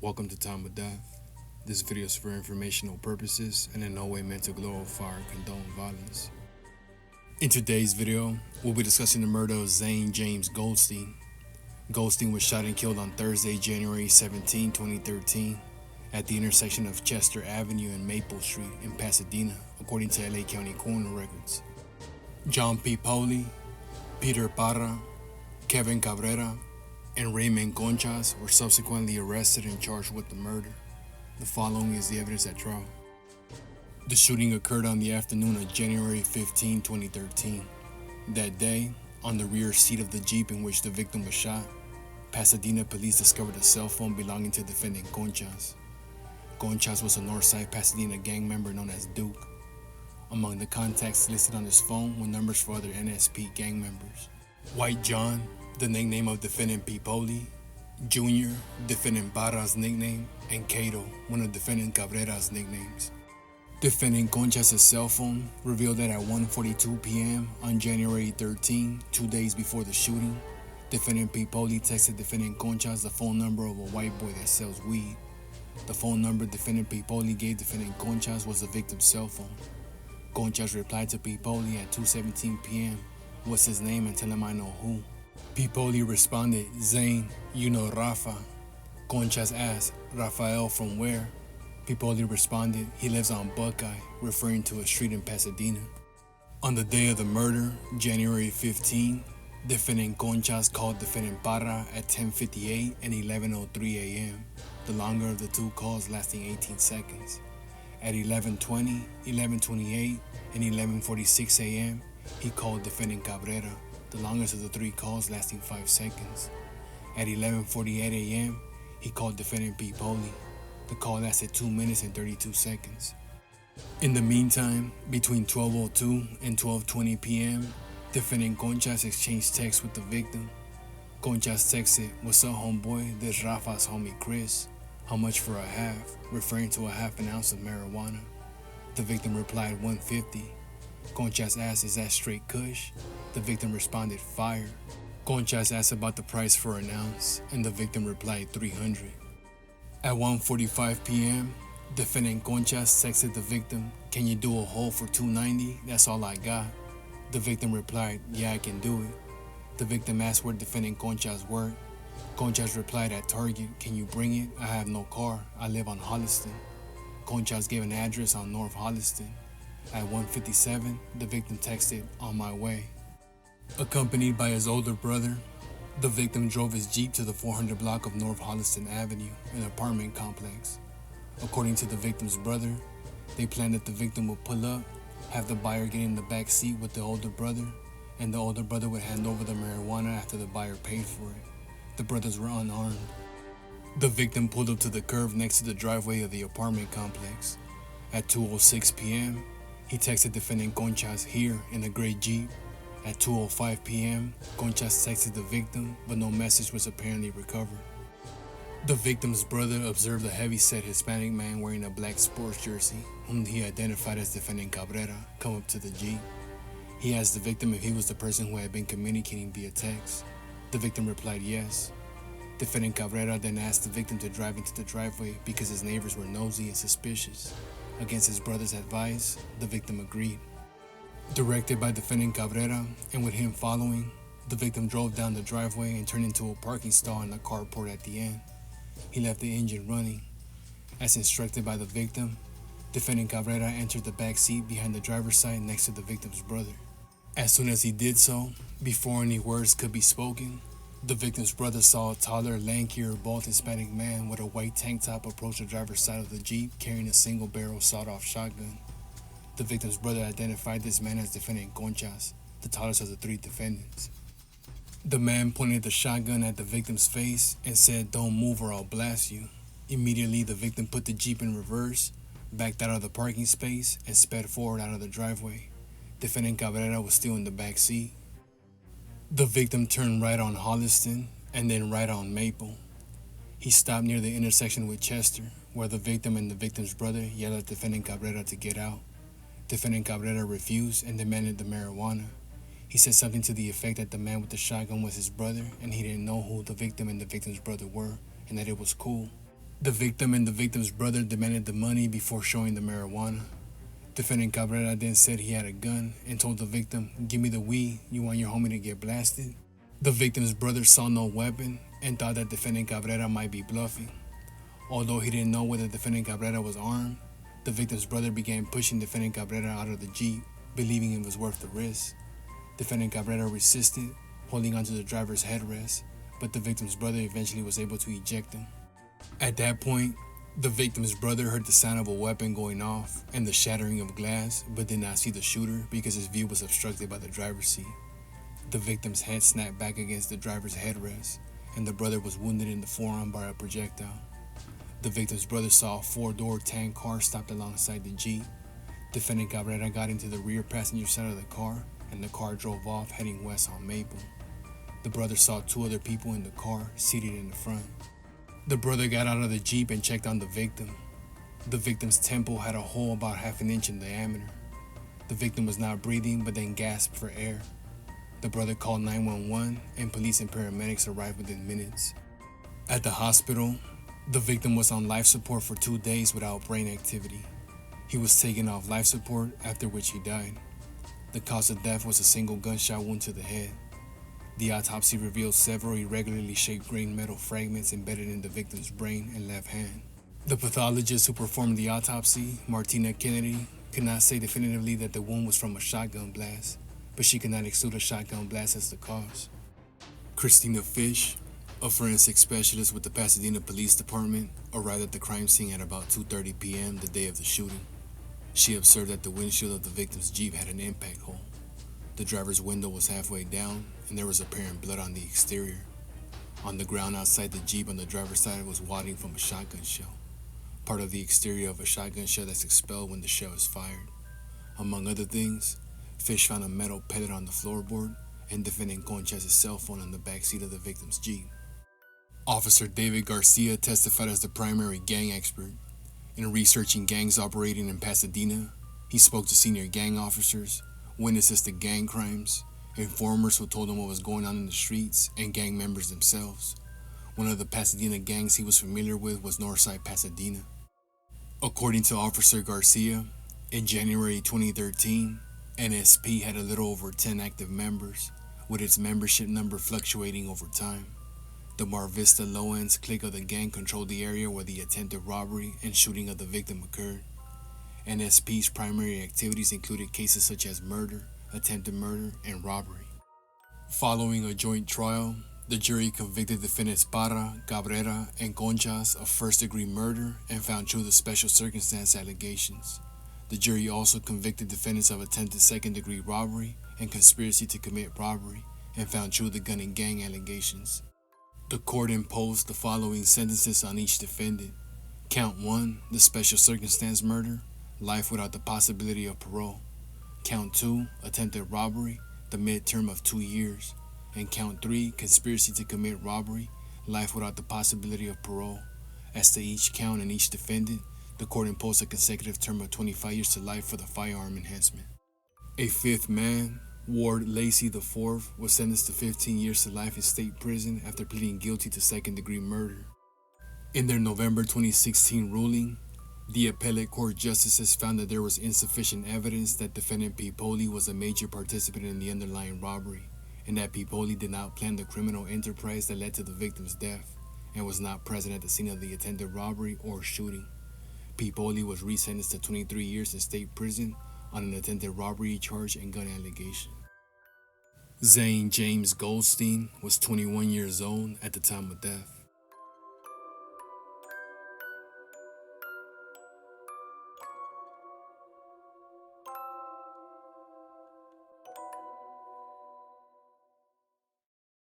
Welcome to Time of Death. This video is for informational purposes and in no way meant to glorify or condone violence. In today's video, we'll be discussing the murder of Zane James Goldstein. Goldstein was shot and killed on Thursday, January 17, 2013, at the intersection of Chester Avenue and Maple Street in Pasadena, according to LA County coroner records. John P. Poli, Peter Parra, Kevin Cabrera, and Raymond Conchas were subsequently arrested and charged with the murder. The following is the evidence at trial. The shooting occurred on the afternoon of January 15, 2013. That day, on the rear seat of the Jeep in which the victim was shot, Pasadena police discovered a cell phone belonging to defendant Conchas. Conchas was a Northside Pasadena gang member known as Duke. Among the contacts listed on his phone were numbers for other NSP gang members. White John, the nickname of defendant P. Poli, Jr., defendant Barra's nickname, and Cato, one of defendant Cabrera's nicknames. Defendant Conchas' cell phone revealed that at 1:42 p.m. on January 13, 2 days before the shooting, defendant P. Poli texted defendant Conchas the phone number of a white boy that sells weed. The phone number defendant P. Poli gave defendant Conchas was the victim's cell phone. Conchas replied to P. Poli at 2:17 p.m. What's his name and tell him I know who. P. Poli responded, Zane, you know Rafa. Conchas asked, Rafael from where? P. Poli responded, he lives on Buckeye, referring to a street in Pasadena. On the day of the murder, January 15, defendant Conchas called defendant Parra at 10:58 and 11:03 a.m., the longer of the two calls lasting 18 seconds. At 11:20, 11:28, and 11:46 a.m., he called defendant Cabrera, the longest of the three calls lasting 5 seconds. At 11:48 a.m., he called defendant P. Poli. The call lasted 2 minutes and 32 seconds. In the meantime, between 12:02 and 12:20 p.m., defendant Conchas exchanged texts with the victim. Conchas texted, what's up homeboy, this Rafa's homie Chris. How much for a half? Referring to a half an ounce of marijuana. The victim replied 150. Conchas asked, is that straight kush? The victim responded, fire. Conchas asked about the price for an ounce, and the victim replied 300. At 1:45 p.m., defendant Conchas texted the victim, can you do a hole for 290? That's all I got. The victim replied, yeah, I can do it. The victim asked where defendant Conchas worked. Conchas replied, at Target, can you bring it? I have no car, I live on Holliston. Conchas gave an address on North Holliston. At 1:57, the victim texted, on my way. Accompanied by his older brother, the victim drove his Jeep to the 400 block of North Holliston Avenue, an apartment complex. According to the victim's brother, they planned that the victim would pull up, have the buyer get in the back seat with the older brother, and the older brother would hand over the marijuana after the buyer paid for it. The brothers were unarmed. The victim pulled up to the curb next to the driveway of the apartment complex. At 2:06 p.m., he texted defendant Conchas here in a gray Jeep. At 2:05 p.m., Conchas texted the victim, but no message was apparently recovered. The victim's brother observed a heavy-set Hispanic man wearing a black sports jersey, whom he identified as defendant Cabrera, come up to the Jeep. He asked the victim if he was the person who had been communicating via text. The victim replied yes. Defendant Cabrera then asked the victim to drive into the driveway because his neighbors were nosy and suspicious. Against his brother's advice, the victim agreed. Directed by defendant Cabrera, and with him following, the victim drove down the driveway and turned into a parking stall in the carport at the end. He left the engine running. As instructed by the victim, defendant Cabrera entered the back seat behind the driver's side next to the victim's brother. As soon as he did so, before any words could be spoken, the victim's brother saw a taller, lankier, bald Hispanic man with a white tank top approach the driver's side of the Jeep carrying a single-barrel sawed-off shotgun. The victim's brother identified this man as defendant Conchas, the tallest of the three defendants. The man pointed the shotgun at the victim's face and said, don't move or I'll blast you. Immediately, the victim put the Jeep in reverse, backed out of the parking space, and sped forward out of the driveway. Defendant Cabrera was still in the back seat. The victim turned right on Holliston and then right on Maple. He stopped near the intersection with Chester, where the victim and the victim's brother yelled at defendant Cabrera to get out. Defendant Cabrera refused and demanded the marijuana. He said something to the effect that the man with the shotgun was his brother and he didn't know who the victim and the victim's brother were and that it was cool. The victim and the victim's brother demanded the money before showing the marijuana. Defendant Cabrera then said he had a gun and told the victim, "Give me the weed, you want your homie to get blasted?" The victim's brother saw no weapon and thought that defendant Cabrera might be bluffing. Although he didn't know whether defendant Cabrera was armed, the victim's brother began pushing defendant Cabrera out of the Jeep, believing it was worth the risk. Defendant Cabrera resisted, holding onto the driver's headrest, but the victim's brother eventually was able to eject him. At that point, the victim's brother heard the sound of a weapon going off and the shattering of glass, but did not see the shooter because his view was obstructed by the driver's seat. The victim's head snapped back against the driver's headrest, and the brother was wounded in the forearm by a projectile. The victim's brother saw a four-door tank car stopped alongside the Jeep. Defendant Cabrera got into the rear passenger side of the car, and the car drove off heading west on Maple. The brother saw two other people in the car seated in the front. The brother got out of the Jeep and checked on the victim. The victim's temple had a hole about half an inch in diameter. The victim was not breathing but then gasped for air. The brother called 911 and police and paramedics arrived within minutes. At the hospital, the victim was on life support for 2 days without brain activity. He was taken off life support, after which he died. The cause of death was a single gunshot wound to the head. The autopsy revealed several irregularly shaped grain metal fragments embedded in the victim's brain and left hand. The pathologist who performed the autopsy, Martina Kennedy, could not say definitively that the wound was from a shotgun blast, but she could not exclude a shotgun blast as the cause. Christina Fish, a forensic specialist with the Pasadena Police Department, arrived at the crime scene at about 2:30 p.m. the day of the shooting. She observed that the windshield of the victim's Jeep had an impact hole. The driver's window was halfway down, and there was apparent blood on the exterior. On the ground outside the Jeep on the driver's side was wadding from a shotgun shell, part of the exterior of a shotgun shell that's expelled when the shell is fired. Among other things, Fish found a metal pellet on the floorboard and defendant Concha's cell phone on the back seat of the victim's Jeep. Officer David Garcia testified as the primary gang expert. In researching gangs operating in Pasadena, he spoke to senior gang officers, witnesses to gang crimes, informers who told him what was going on in the streets, and gang members themselves. One of the Pasadena gangs he was familiar with was Northside Pasadena. According to Officer Garcia, in January 2013, NSP had a little over 10 active members, with its membership number fluctuating over time. The Mar Vista Low-Ends clique of the gang controlled the area where the attempted robbery and shooting of the victim occurred. NSP's primary activities included cases such as murder, attempted murder, and robbery. Following a joint trial, the jury convicted defendants Parra, Cabrera, and Conchas of first-degree murder and found true the special circumstance allegations. The jury also convicted defendants of attempted second-degree robbery and conspiracy to commit robbery and found true the gun and gang allegations. The court imposed the following sentences on each defendant. Count 1, the special circumstance murder, life without the possibility of parole. Count 2, attempted robbery, the midterm of 2 years. And count 3, conspiracy to commit robbery, life without the possibility of parole. As to each count and each defendant, the court imposed a consecutive term of 25 years to life for the firearm enhancement. A fifth man, Ward Lacey IV, was sentenced to 15 years to life in state prison after pleading guilty to second-degree murder. In their November 2016 ruling, the appellate court justices found that there was insufficient evidence that defendant Pipoli was a major participant in the underlying robbery, and that Pipoli did not plan the criminal enterprise that led to the victim's death, and was not present at the scene of the attempted robbery or shooting. Pipoli was resentenced to 23 years in state prison on an attempted robbery charge and gun allegation. Zane James Goldstein was 21 years old at the time of death.